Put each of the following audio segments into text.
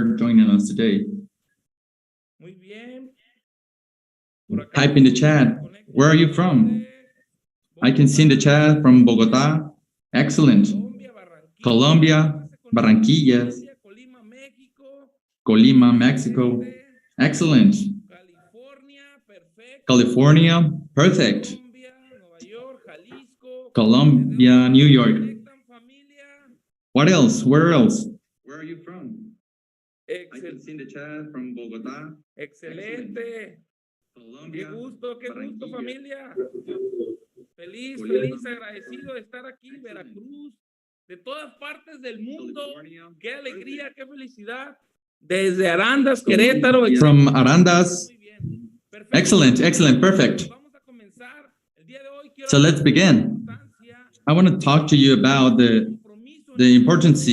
joining us today. Muy bien. Type in the chat. Where are you from? I can see in the chat from Bogotá. Excellent. Colombia, Barranquilla, Colima, México. Colima, Mexico. Excellent. California, perfecto. California, perfect. Colombia, Nueva York, Jalisco. Colombia, New York. Conectan, familia. What else? Where else? Where are you from? I can see in the chat from Bogotá. Excelente. Colombia, Qué gusto, Barranquilla. familia. Feliz, agradecido de estar aquí, Veracruz, de todas partes del mundo. Qué alegría, qué felicidad. Desde Arandas, Querétaro. From Arandas. Muy bien. Perfecto. Excellent, perfect. Vamos a comenzar. El día de hoy quiero So let's begin. I want to talk to you about the importance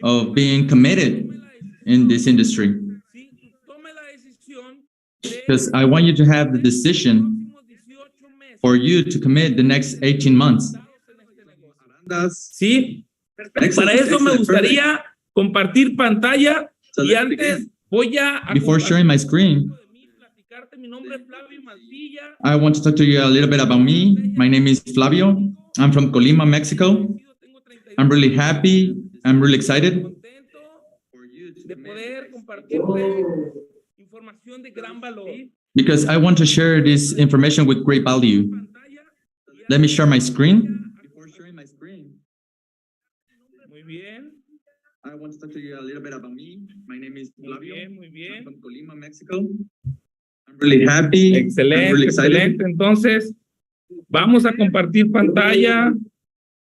of being committed in this industry. Because I want you to have the decision for you to commit the next 18 months. Sí, para eso me gustaría compartir pantalla y antes voy a Before sharing my screen, mi nombre es Flavio Mancilla. I want to talk to you a little bit about me. My name is Flavio. I'm from Colima, Mexico. I'm really happy. I'm really excited De poder compartirte información de gran valor. because I want to share this information with great value. Let me share my screen. Before sharing my screen, Muy bien. I want to talk to you a little bit about me. My name is Flavio. Muy bien. I'm from Colima, Mexico. I'm really happy. Excelente, I'm really excited. excelente. Entonces, vamos a compartir pantalla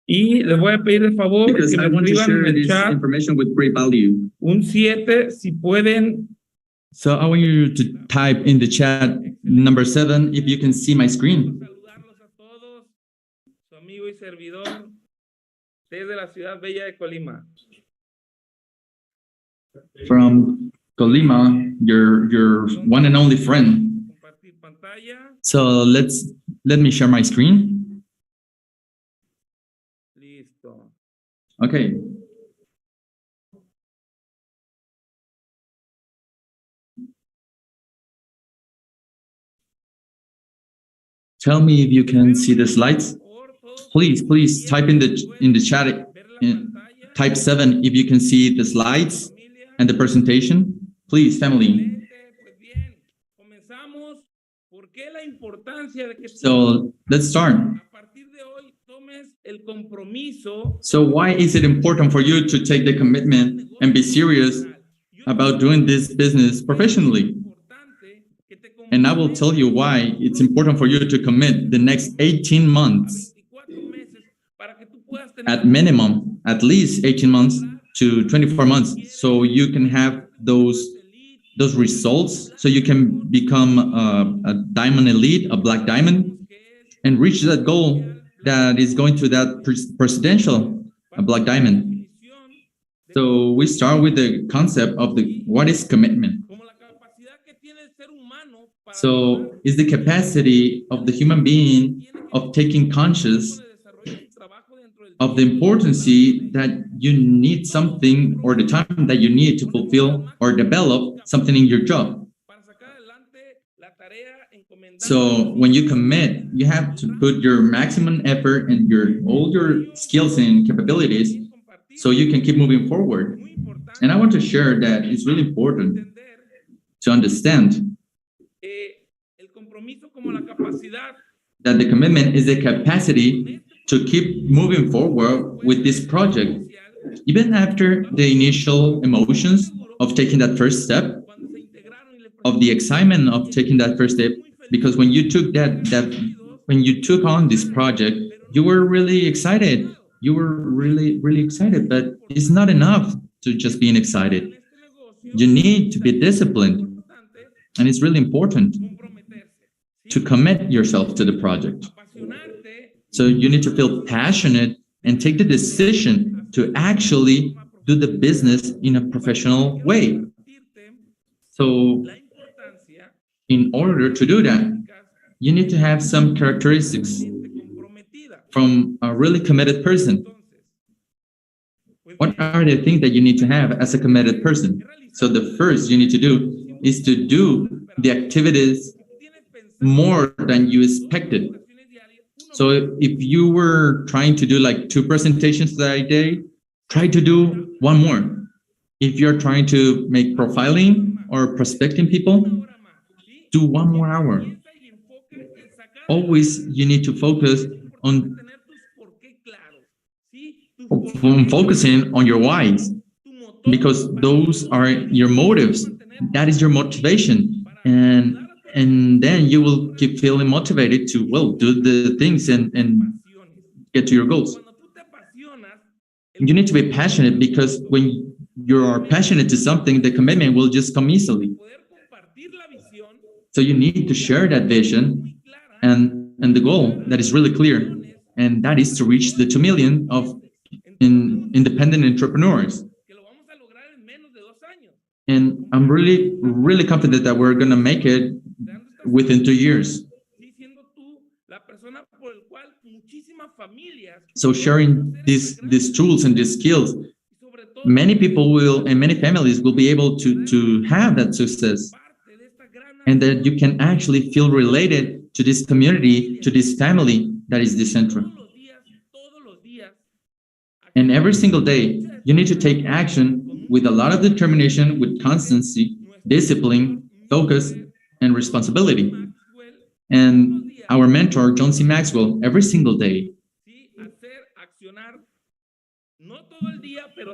y les voy a pedir de favor Because que me I want to escriban share en el this chat information with great value. un 7 si pueden. So I want you to type in the chat number 7 if you can see my screen. Saludarlos a todos, su amigo y servidor desde la ciudad bella de Colima. From Colima, your one and only friend. Compartir pantalla. So let me share my screen. Listo. Okay. Tell me if you can see the slides. Please type in the chat. Type 7 if you can see the slides and the presentation. Please, family. So let's start. So why is it important for you to take the commitment and be serious about doing this business professionally? And I will tell you why it's important for you to commit the next 18 months, at minimum, at least 18 months to 24 months, so you can have those results, so you can become a diamond elite, a black diamond, and reach that goal that is going to that presidential, a black diamond. So we start with the concept of what is commitment. So it's the capacity of the human being of taking conscious of the importance that you need something, or the time that you need to fulfill or develop something in your job. So when you commit, you have to put your maximum effort and all your skills and capabilities so you can keep moving forward. And I want to share that it's really important to understand that the commitment is the capacity to keep moving forward with this project, even after the initial emotions of taking that first step, of the excitement of taking that first step. Because when you took when you took on this project, you were really excited. You were really excited, but it's not enough to just being excited. You need to be disciplined, and it's really important to commit yourself to the project. So you need to feel passionate and take the decision to actually do the business in a professional way. So in order to do that, you need to have some characteristics from a really committed person. What are the things that you need to have as a committed person? So the first you need to do is to do the activities more than you expected. So if you were trying to do like 2 presentations that day, try to do 1 more. If you're trying to make profiling or prospecting people, do 1 more hour. Always you need to focus on focusing on your whys, because those are your motives. That is your motivation, and then you will keep feeling motivated to do the things and get to your goals. You need to be passionate, because when you are passionate to something, the commitment will just come easily. So you need to share that vision and the goal that is really clear, and that is to reach the 2 million of independent entrepreneurs. And I'm really, really confident that we're going to make it within 2 years. So sharing these tools and these skills, many people will, and many families will be able to have that success, and that you can actually feel related to this community, to this family that is Decentra. And every single day, you need to take action with a lot of determination, with constancy, discipline, focus, and responsibility. And our mentor, John C. Maxwell, every single day,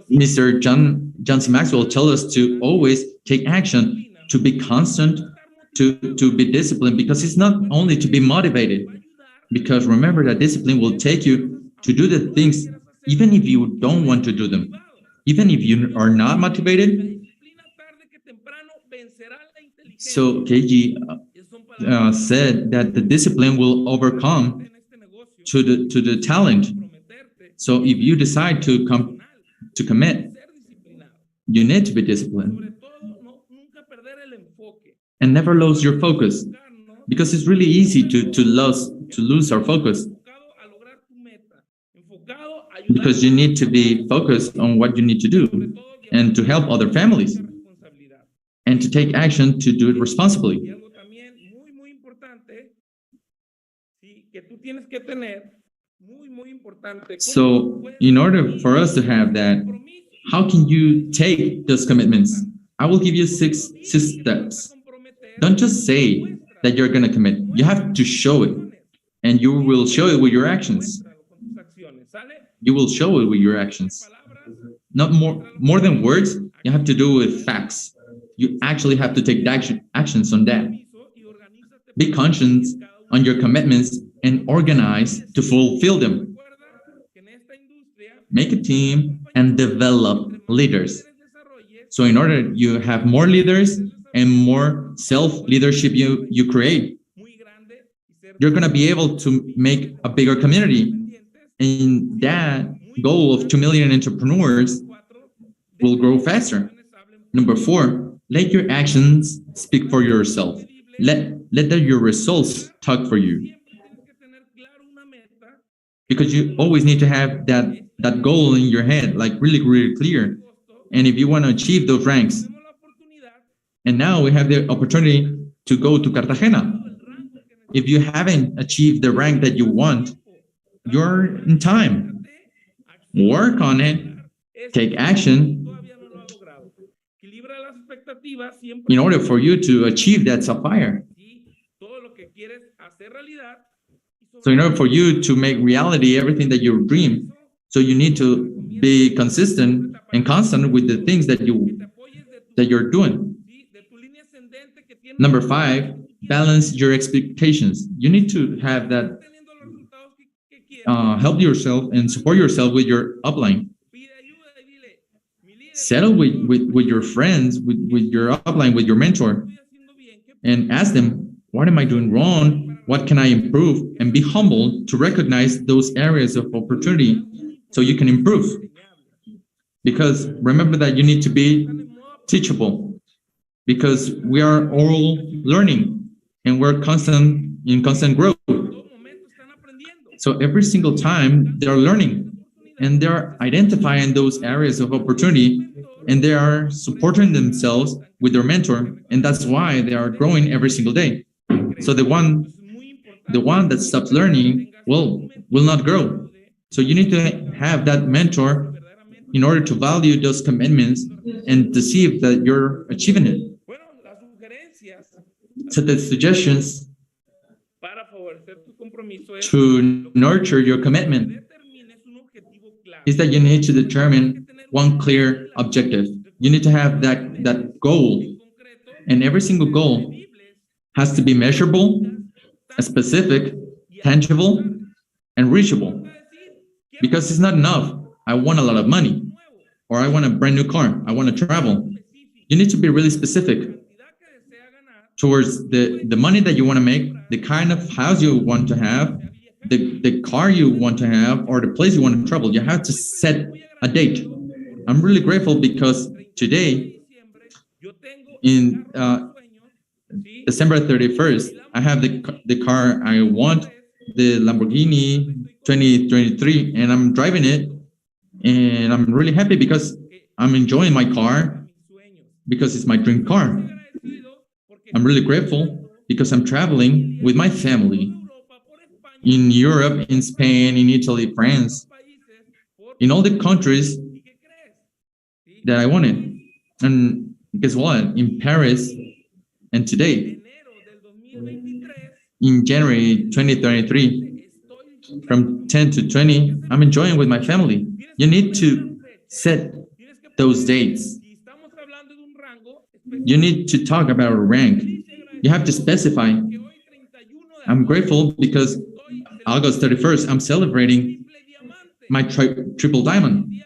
Mr. John C. Maxwell tells us to always take action, to be constant, to be disciplined, because it's not only to be motivated, because remember that discipline will take you to do the things even if you don't want to do them. Even if you are not motivated. So KG said that the discipline will overcome to the talent. So if you decide to commit, you need to be disciplined. And never lose your focus, because it's really easy to lose our focus. Because you need to be focused on what you need to do and to help other families, and to take action to do it responsibly. So in order for us to have that, how can you take those commitments? I will give you six steps. Don't just say that you're going to commit. You have to show it, and you will show it with your actions. You will show it with your actions. Not more than words, you have to do with facts. You actually have to take actions on that. Be conscious on your commitments and organize to fulfill them. Make a team and develop leaders. So in order you have more leaders and more self-leadership you create, you're going to be able to make a bigger community. And that goal of 2 million entrepreneurs will grow faster. Number 4, let your actions speak for yourself. Let your results talk for you. Because you always need to have that goal in your head, like really, really clear. And if you want to achieve those ranks, and now we have the opportunity to go to Cartagena. If you haven't achieved the rank that you want, you're in time. Work on it. Take action in order for you to achieve that sapphire. So in order for you to make reality everything that you dream, so you need to be consistent and constant with the things that you're doing. Number 5, balance your expectations. You need to have that help yourself and support yourself with your upline. Settle with your friends, with your upline, with your mentor, and ask them, what am I doing wrong? What can I improve? And be humble to recognize those areas of opportunity so you can improve. Because remember that you need to be teachable, because we are all learning and we're in constant growth. So every single time they're learning. and they're identifying those areas of opportunity, and they are supporting themselves with their mentor, and that's why they are growing every single day. So the one that stops learning will not grow. So you need to have that mentor in order to value those commitments and to see if that you're achieving it. So the suggestions to nurture your commitment is that you need to determine one clear objective. You need to have that goal, and every single goal has to be measurable, specific, tangible, and reachable. Because it's not enough. I want a lot of money, or I want a brand new car. I want to travel. You need to be really specific towards the money that you want to make, the kind of house you want to have, the car you want to have, or the place you want to travel. You have to set a date. I'm really grateful because today, in December 31st, I have the car I want, the Lamborghini 2023, and I'm driving it, and I'm really happy because I'm enjoying my car because it's my dream car. I'm really grateful because I'm traveling with my family in Europe, in Spain, in Italy, France, in all the countries that I wanted. And guess what? In Paris, and today, in January 2023, from 10 to 20, I'm enjoying with my family. You need to set those dates. You need to talk about a rank. You have to specify. I'm grateful because August 31st, I'm celebrating my triple diamond.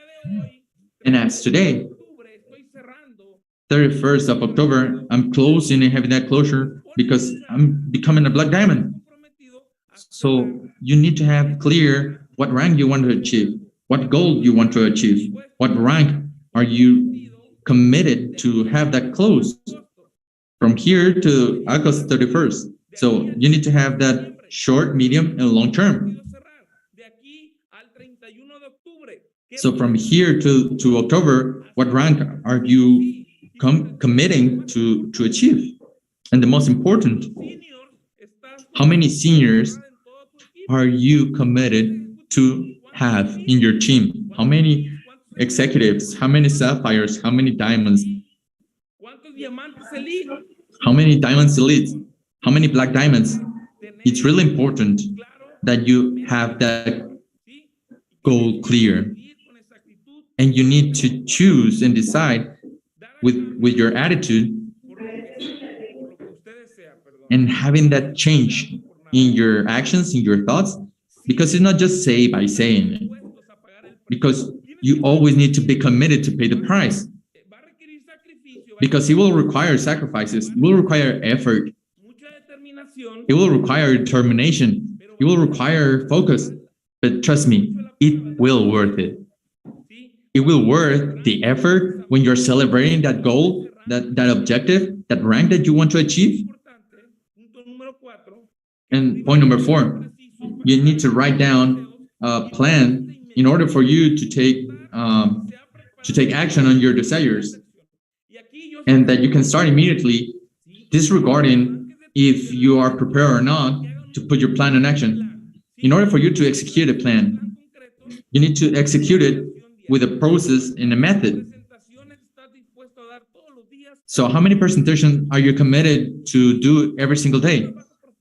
And as today, 31st of October, I'm closing and having that closure because I'm becoming a black diamond. So you need to have clear what rank you want to achieve, what goal you want to achieve, what rank are you committed to have that close from here to August 31st. So you need to have that short, medium, and long term. So from here to October, what rank are you committing to achieve? And the most important, how many seniors are you committed to have in your team? How many executives? How many sapphires? How many diamonds? How many diamonds elite? How many black diamonds? It's really important that you have that goal clear. And you need to choose and decide with your attitude and having that change in your actions, in your thoughts, because it's not just say by saying it. Because you always need to be committed to pay the price. Because it will require sacrifices, it will require effort, it will require determination, it will require focus. But trust me, it will worth it. It will worth the effort when you're celebrating that goal, that objective, that rank that you want to achieve. And point number 4, you need to write down a plan in order for you to take action on your desires, and that you can start immediately, disregarding if you are prepared or not to put your plan in action. In order for you to execute a plan, you need to execute it with a process and a method. So how many presentations are you committed to do every single day?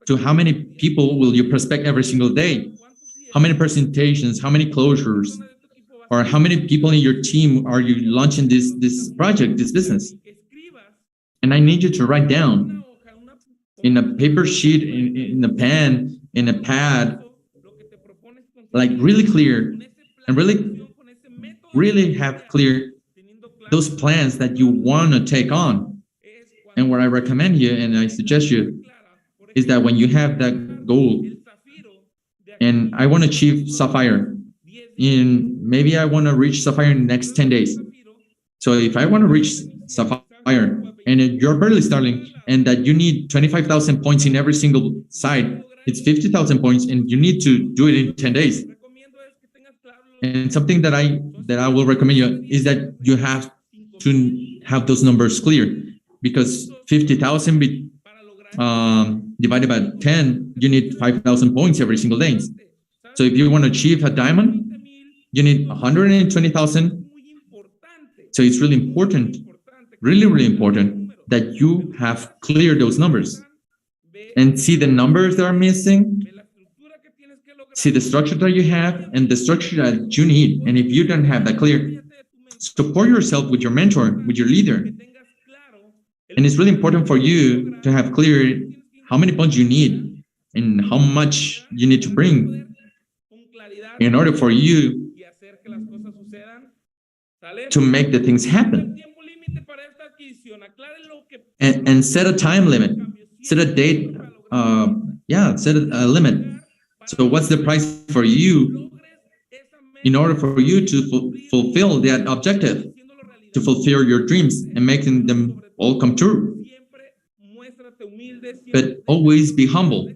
To how many people will you prospect every single day? How many presentations, how many closures, or how many people in your team are you launching this project, this business? And I need you to write down in a paper sheet, in a pen, in a pad, like really clear, and really have clear those plans that you want to take on. And what I recommend you and I suggest you is that when you have that goal, and I want to achieve Sapphire, maybe I want to reach Sapphire in the next 10 days. So if I want to reach Sapphire and you're barely starting, and that you need 25,000 points in every single side, it's 50,000 points, and you need to do it in 10 days. And something that I will recommend you is that you have to have those numbers clear, because 50,000 divided by 10, you need 5,000 points every single day. So if you want to achieve a diamond, you need 120,000. So it's really important, really important that you have cleared those numbers and see the numbers that are missing, see the structure that you have and the structure that you need. And if you don't have that clear, support yourself with your mentor, with your leader. And it's really important for you to have clear how many points you need and how much you need to bring in order for you to make the things happen. And set a time limit, set a date, set a limit. So what's the price for you in order for you to fulfill that objective, to fulfill your dreams and making them all come true? But always be humble.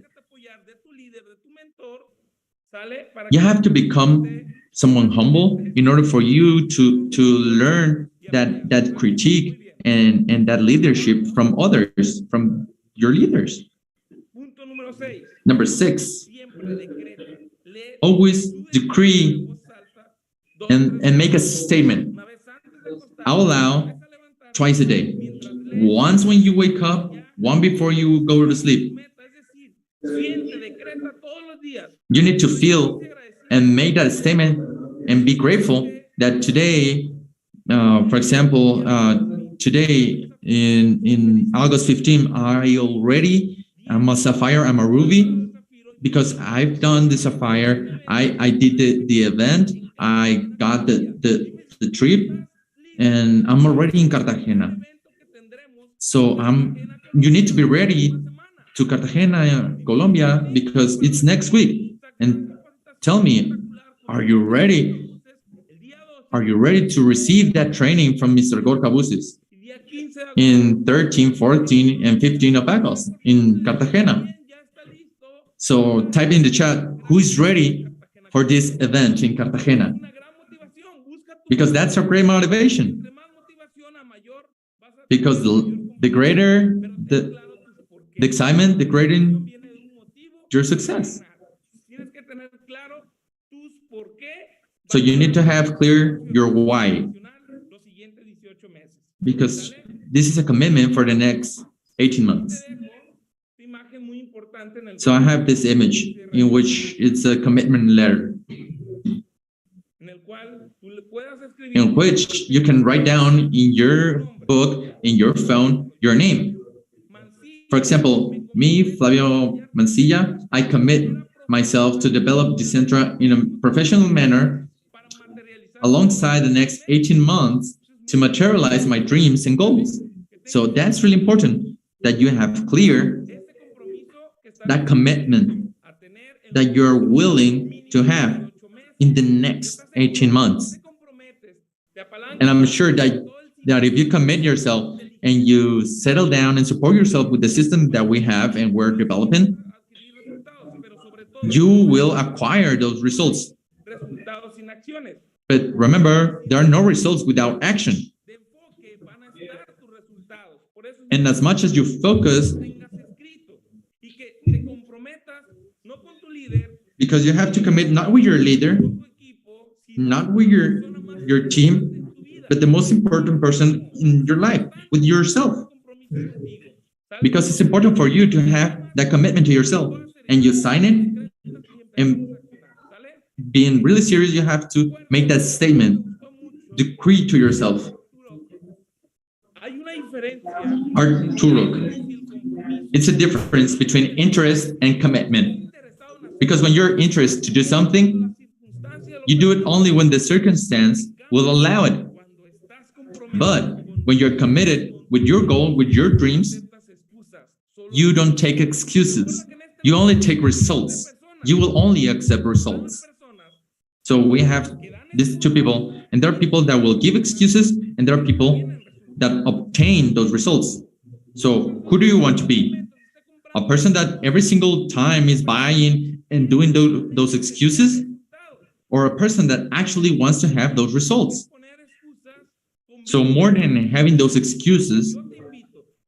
You have to become someone humble in order for you to learn that critique and that leadership from others, from your leaders. Number 6, always decree and make a statement out loud twice a day. Once when you wake up, one before you go to sleep. You need to feel and make that statement and be grateful that today, for example, today in August 15, I'm a sapphire, I'm a ruby, because I've done the sapphire, I did the event, I got the trip, and I'm already in Cartagena. So you need to be ready to Cartagena, Colombia, because it's next week. And tell me, are you ready? Are you ready to receive that training from Mr. Gorka Buses in 13, 14, and 15 of August in Cartagena? So type in the chat, who is ready for this event in Cartagena? Because that's a great motivation. Because the greater the excitement, the greater your success. So you need to have clear your why, because this is a commitment for the next 18 months. So I have this image in which it's a commitment letter, in which you can write down in your book, in your phone, your name. For example, me, Flavio Mancilla, I commit myself to develop Decentra in a professional manner alongside the next 18 months to materialize my dreams and goals. So that's really important that you have clear that commitment that you're willing to have in the next 18 months. And I'm sure that if you commit yourself and you settle down and support yourself with the system that we have and we're developing, you will acquire those results. But remember, there are no results without action. And as much as you focus, because you have to commit not with your leader, not with your team, but the most important person in your life, with yourself. Because it's important for you to have that commitment to yourself, and you sign it, and being really serious, you have to make that statement, decree to yourself. Arturo, it's a difference between interest and commitment. Because when you're interested to do something, you do it only when the circumstance will allow it. But when you're committed with your goal, with your dreams, you don't take excuses. You only take results. You will only accept results. So we have these two people, and there are people that will give excuses, and there are people that obtain those results. So who do you want to be? A person that every single time is buying and doing those excuses? or a person that actually wants to have those results. So more than having those excuses,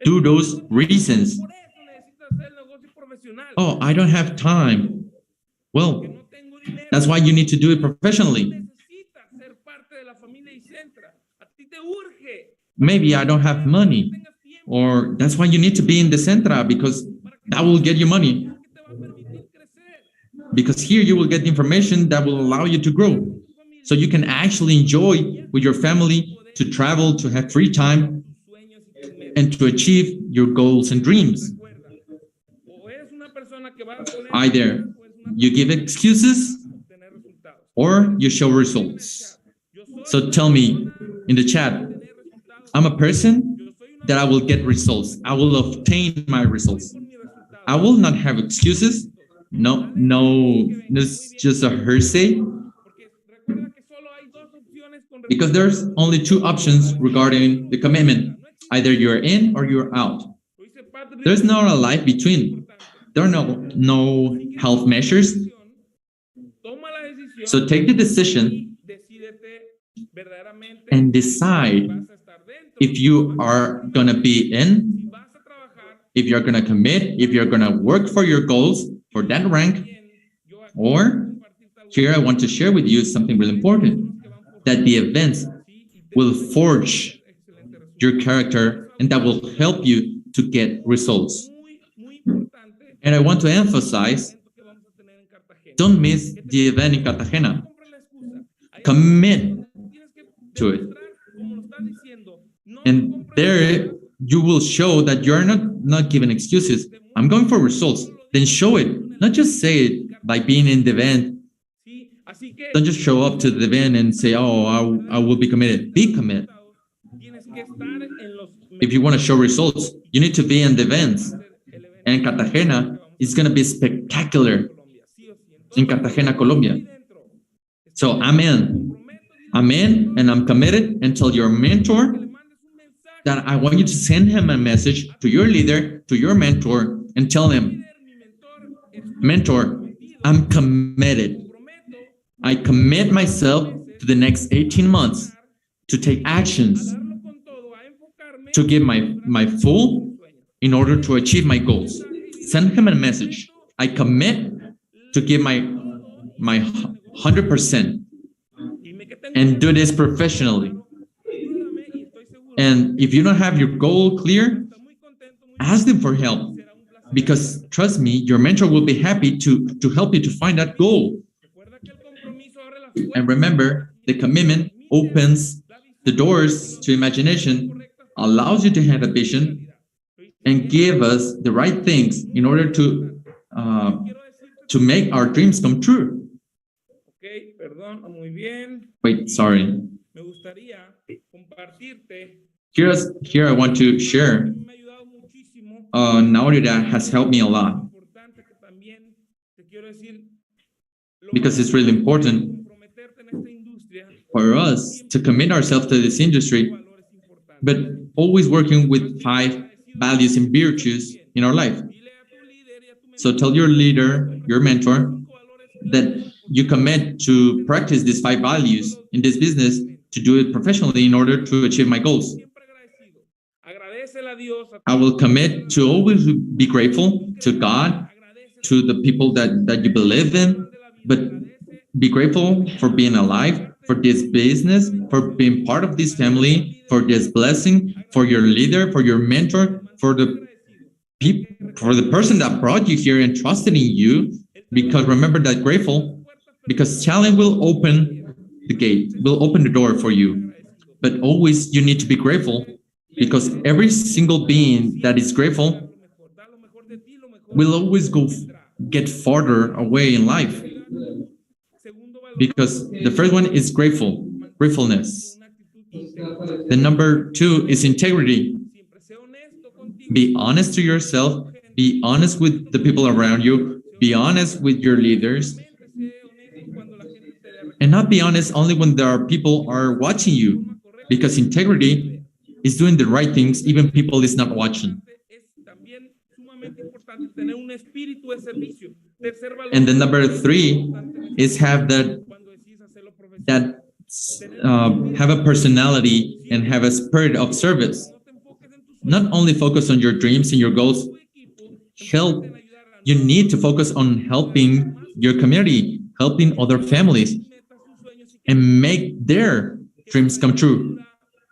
do those reasons. Oh, I don't have time. Well, that's why you need to do it professionally. Maybe I don't have money, or that's why you need to be in Decentra, because that will get you money. Because here you will get the information that will allow you to grow. So you can actually enjoy with your family, to travel, to have free time, and to achieve your goals and dreams. Either you give excuses or you show results. So tell me in the chat, I'm a person that I will get results. I will obtain my results. I will not have excuses. No, it's just a hearsay. Because there's only two options regarding the commitment. Either you're in or you're out. There's not a life between. There are no health measures. So take the decision and decide if you are going to be in, if you're going to commit, if you're going to work for your goals, for that rank, or here I want to share with you something really important, that the events will forge your character and that will help you to get results. And I want to emphasize, don't miss the event in Cartagena. Commit to it. And there you will show that you're not giving excuses. I'm going for results. Then show it. Not just say it by being in the event. Don't just show up to the event and say, oh, I will be committed. Be committed. If you want to show results, you need to be in the events. And Cartagena is going to be spectacular in Cartagena, Colombia. So I'm in, and I'm committed. And tell your mentor that I want you to send him a message to your leader, to your mentor, and tell him, mentor, I'm committed. I commit myself to the next 18 months to take actions, to give my full in order to achieve my goals. Send him a message. I commit to give my 100% and do this professionally. And if you don't have your goal clear, ask them for help, because trust me, your mentor will be happy to help you to find that goal. And remember, the commitment opens the doors to imagination, allows you to have a vision, and give us the right things in order to make our dreams come true. Wait, sorry. Here I want to share an audio that has helped me a lot, because it's really important for us to commit ourselves to this industry, but always working with 5 values and virtues in our life. So tell your leader, your mentor, that you commit to practice these 5 values in this business, to do it professionally in order to achieve my goals. I will commit to always be grateful to God, to the people that you believe in, but be grateful for being alive, for this business, for being part of this family, for this blessing, for your leader, for your mentor, for the person that brought you here and trusted in you. Because remember that grateful, because challenge will open the gate, will open the door for you. But always you need to be grateful, because every single being that is grateful will always get farther away in life. Because the first one is gratefulness. The number 2 is integrity. Be honest to yourself, be honest with the people around you, be honest with your leaders, and not be honest only when there are people are watching you, because integrity is doing the right things even people is not watching. And the number 3 is have that that have a personality and have a spirit of service. Not only focus on your dreams and your goals, you need to focus on helping your community, helping other families, and make their dreams come true.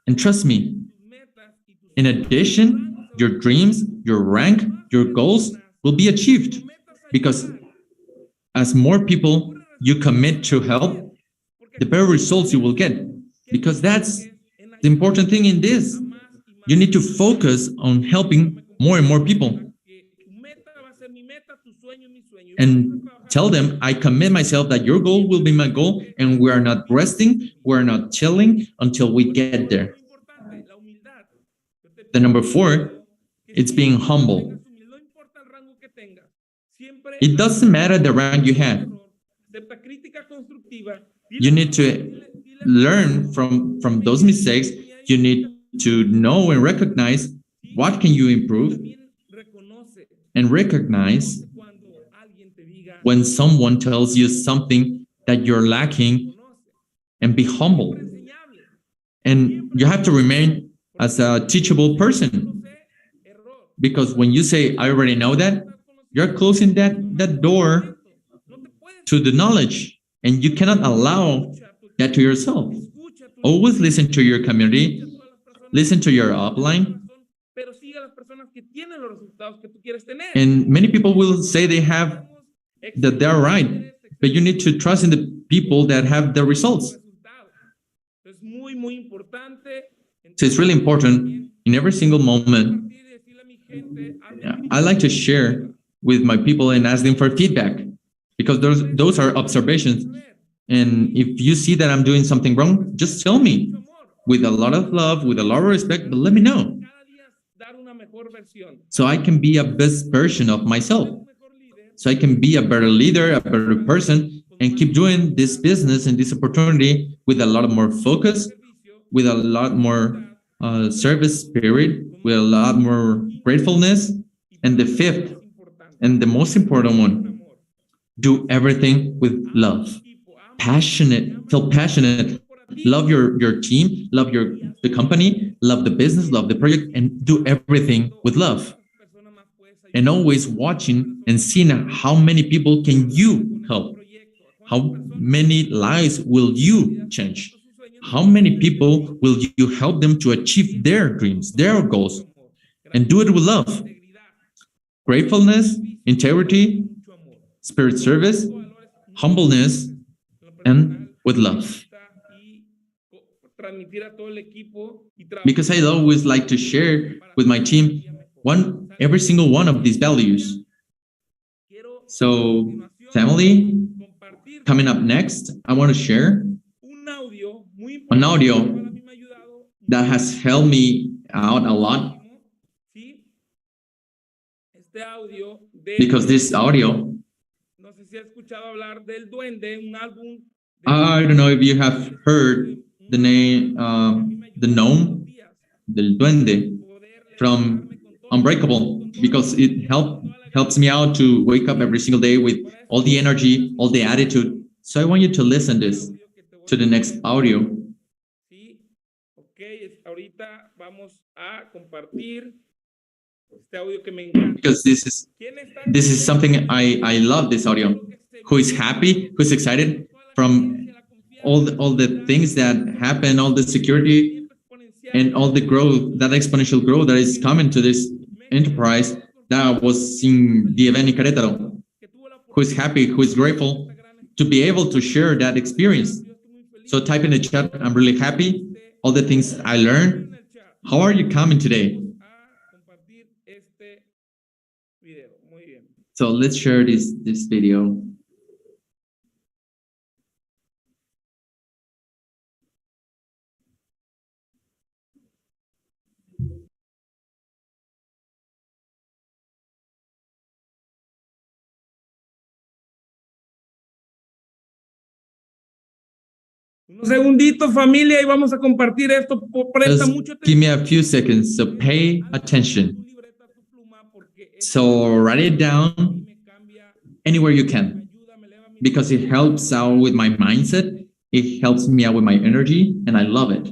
And trust me, in addition, your dreams, your rank, your goals will be achieved, because as more people you commit to help, the better results you will get. Because that's the important thing in this. You need to focus on helping more and more people. And tell them, I commit myself that your goal will be my goal, and we are not resting, we're not chilling until we get there. The number 4, it's being humble. It doesn't matter the rank you have. You need to learn from those mistakes. You need to know and recognize what can you improve, and recognize when someone tells you something that you're lacking, and be humble. And you have to remain as a teachable person, because when you say, I already know that, you're closing that door to the knowledge, and you cannot allow that to yourself. Always listen to your community, listen to your upline. And many people will say that they're right, but you need to trust in the people that have the results. So it's really important in every single moment. I like to share with my people and ask them for feedback, because those are observations. And if you see that I'm doing something wrong, just tell me with a lot of love, with a lot of respect, but let me know, so I can be a best version of myself, so I can be a better leader, a better person, and keep doing this business and this opportunity with a lot more focus, with a lot more service spirit, with a lot more gratefulness. And the 5th, and the most important one, do everything with love. Feel passionate. Love your team, love the company, love the business, love the project, and do everything with love. And always watching and seeing how many people can you help, how many lives will you change, how many people will you help them to achieve their dreams, their goals, and do it with love. Gratefulness, integrity, spirit service, humbleness, and with love. Because I always like to share with my team every single one of these values. So, family, coming up next, I want to share an audio that has helped me out a lot. Because this audio, I don't know if you have heard the name, the gnome, del duende, from Unbreakable, because it helps me out to wake up every single day with all the energy, all the attitude. So I want you to listen to the next audio. Because this is something I love, this audio. Who is happy, who's excited from all the things that happen, all the security and all the growth, that exponential growth that is coming to this enterprise that was in the event in Querétaro. Who is happy, who is grateful to be able to share that experience. So type in the chat, I'm really happy, all the things I learned. How are you coming today? So let's share this video. Un segundito, familia, y vamos a compartir esto. Presta mucho atención. Give me a few seconds, so pay attention. So write it down anywhere you can, because it helps out with my mindset. It helps me out with my energy, and I love it.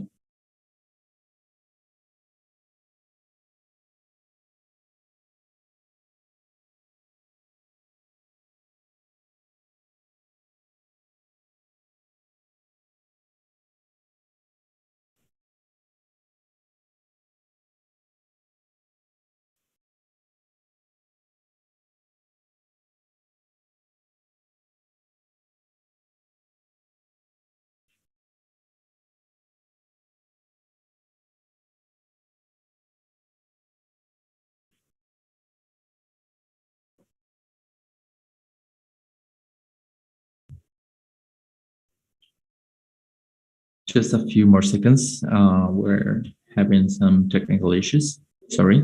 Just a few more seconds. We're having some technical issues. Sorry.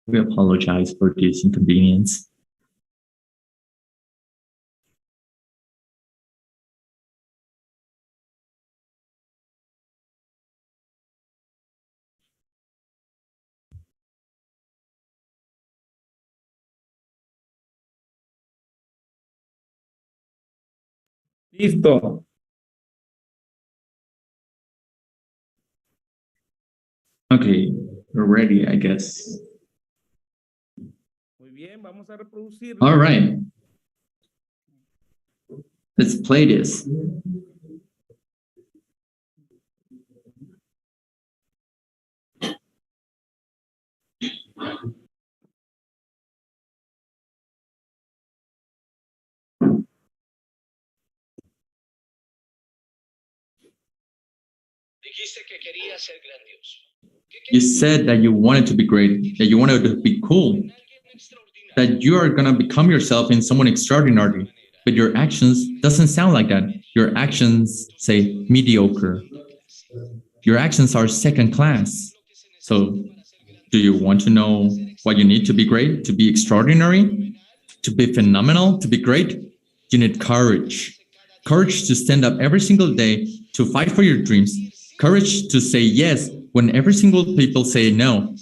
We apologize for this inconvenience. Listo. Okay, we're ready, I guess. Muy bien, vamos a reproducirlo. All right. Let's play this. You said that you wanted to be great, that you wanted to be cool, that you are gonna become yourself in someone extraordinary, but your actions doesn't sound like that. Your actions say mediocre. Your actions are second class. So, do you want to know what you need to be great, to be extraordinary, to be phenomenal, to be great? You need courage. Courage to stand up every single day, to fight for your dreams. Courage to say yes when every single people say no.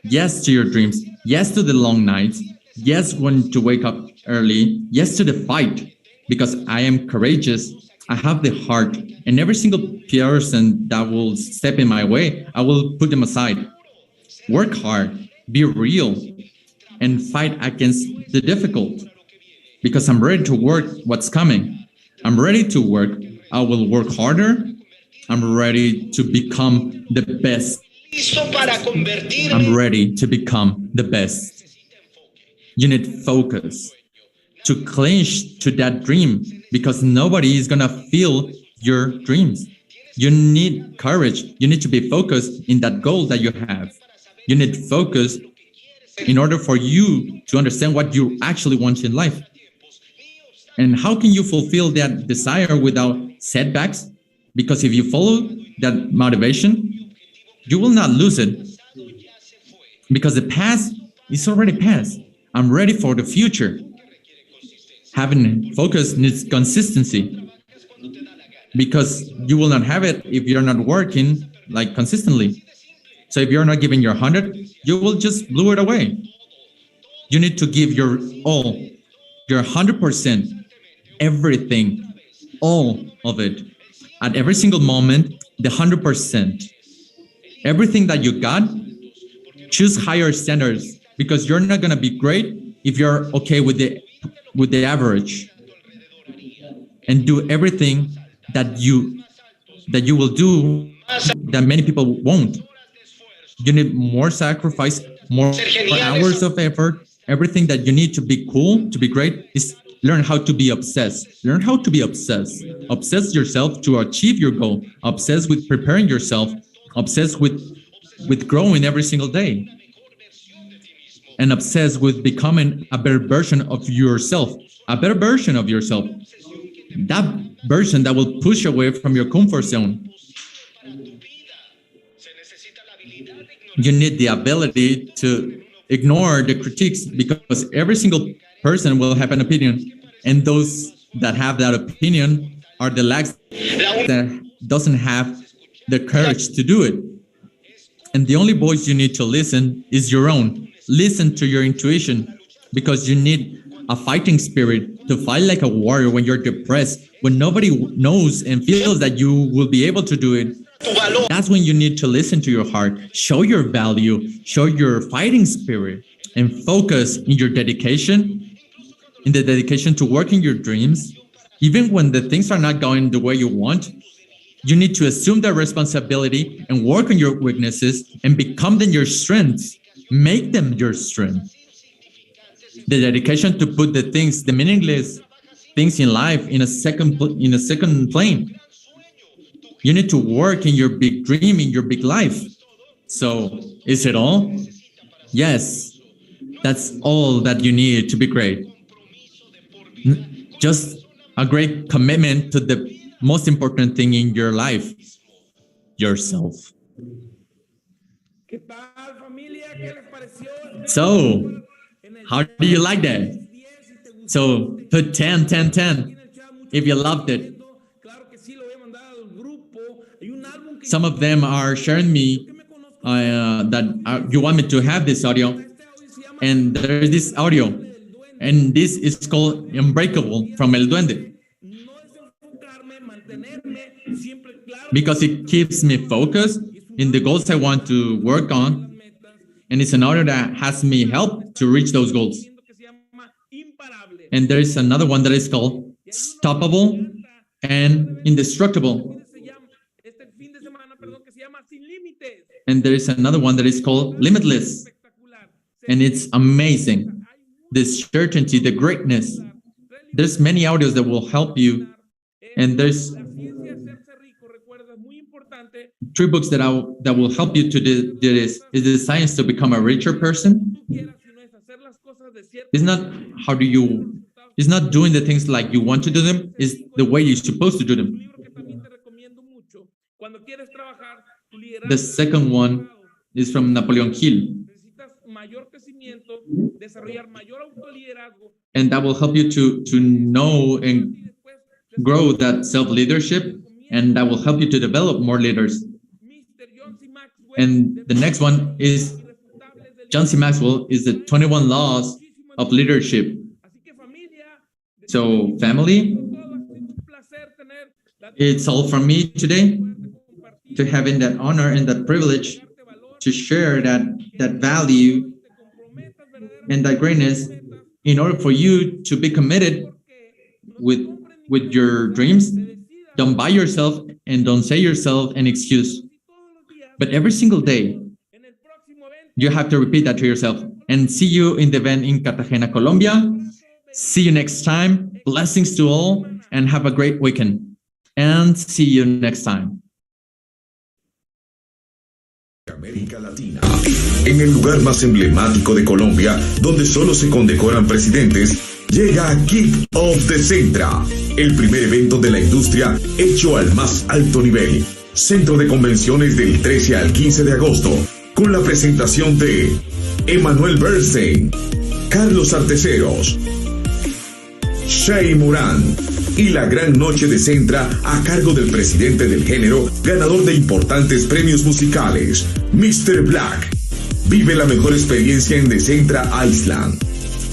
Yes to your dreams. Yes to the long nights. Yes when to wake up early. Yes to the fight. Because I am courageous. I have the heart. And every single person that will step in my way, I will put them aside. Work hard. Be real. And fight against the difficult. Because I'm ready to work what's coming. I'm ready to work. I will work harder. I'm ready to become the best. I'm ready to become the best. You need focus to cling to that dream because nobody is gonna feel your dreams. You need courage. You need to be focused in that goal that you have. You need focus in order for you to understand what you actually want in life. And how can you fulfill that desire without setbacks? Because if you follow that motivation, you will not lose it. Because the past is already past. I'm ready for the future. Having focus needs consistency. Because you will not have it if you're not working like consistently. So if you're not giving your 100, you will just blow it away. You need to give your all, your 100%, everything, all of it. At every single moment, the 100%. Everything that you got, choose higher standards because you're not gonna be great if you're okay with the average. And do everything that you will do that many people won't. You need more sacrifice, more hours of effort. Everything that you need to be cool, to be great, is learn how to be obsessed. Learn how to be obsessed. Obsess yourself to achieve your goal. Obsessed with preparing yourself. Obsessed with growing every single day. And obsessed with becoming a better version of yourself. A better version of yourself. That version that will push away from your comfort zone. You need the ability to ignore the critiques because every single person will have an opinion. And those that have that opinion are the lags that doesn't have the courage to do it. And the only voice you need to listen is your own. Listen to your intuition because you need a fighting spirit, to fight like a warrior when you're depressed, when nobody knows and feels that you will be able to do it. That's when you need to listen to your heart, show your value, show your fighting spirit, and focus in your dedication, in the dedication to working your dreams. Even when the things are not going the way you want, you need to assume that responsibility and work on your weaknesses and become them your strengths. Make them your strength. The dedication to put the things, the meaningless things in life, in a second plane. You need to work in your big dream, in your big life. So, is it all? Yes, that's all that you need to be great. Just a great commitment to the most important thing in your life, yourself. So, how do you like that? So, put 10, 10, 10 if you loved it. Some of them are sharing me that you want me to have this audio, and there is this audio, and this is called Unbreakable from El Duende, because it keeps me focused in the goals I want to work on, and it's an audio that has me help to reach those goals. And there is another one that is called Stoppable and Indestructible. And there is another one that is called Limitless. And it's amazing. The certainty, the greatness. There's many audios that will help you. And there's 3 books that will help you to do this. Is the science to become a richer person. It's not doing the things like you want to do them. It's the way you're supposed to do them. The second one is from Napoleon Hill. And that will help you to know and grow that self-leadership, and that will help you to develop more leaders. And the next one is John C. Maxwell, is the 21 Laws of Leadership. So, family, it's all from me today, to having that honor and that privilege to share that value and that greatness, in order for you to be committed with your dreams. Don't buy yourself and don't say yourself an excuse. But every single day, you have to repeat that to yourself. And see you in the event in Cartagena, Colombia. See you next time. Blessings to all, and have a great weekend. And see you next time. América Latina, en el lugar más emblemático de Colombia, donde solo se condecoran presidentes, llega Kick of Decentra, el primer evento de la industria hecho al más alto nivel. Centro de convenciones del 13 al 15 de agosto, con la presentación de Emanuel Bernstein, Carlos Arteceros, Shay Morán y la gran noche de Decentra a cargo del presidente del género, ganador de importantes premios musicales, Mr. Black. Vive la mejor experiencia en Decentra Island.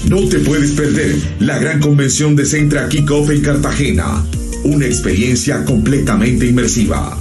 No te puedes perder la gran convención Decentra Kickoff en Cartagena. Una experiencia completamente inmersiva.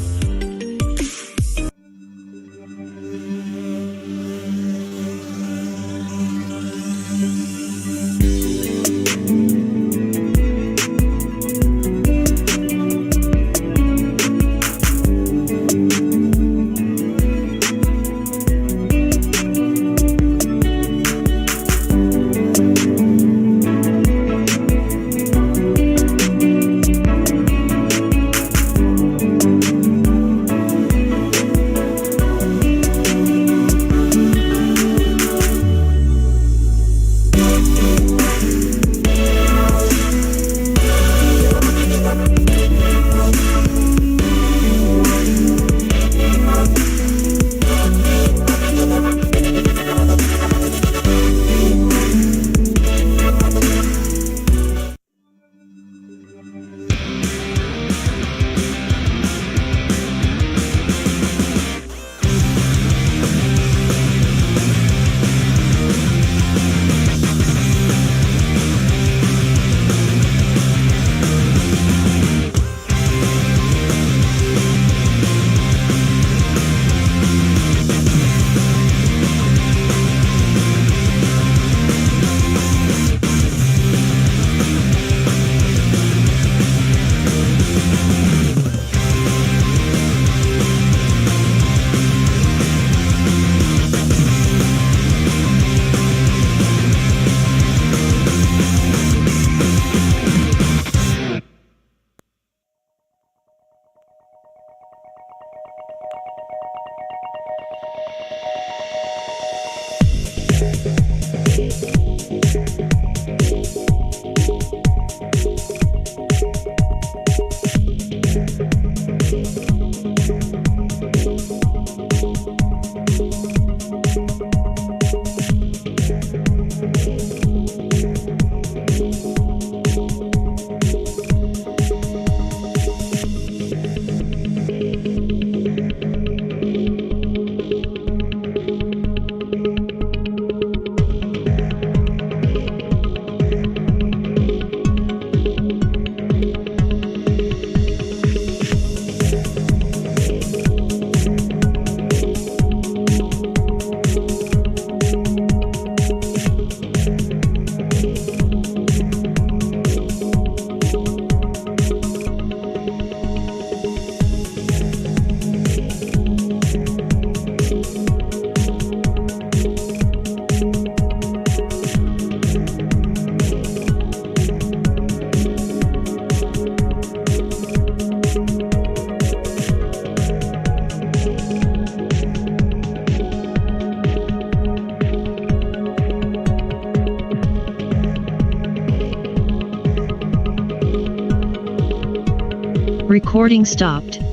Recording stopped.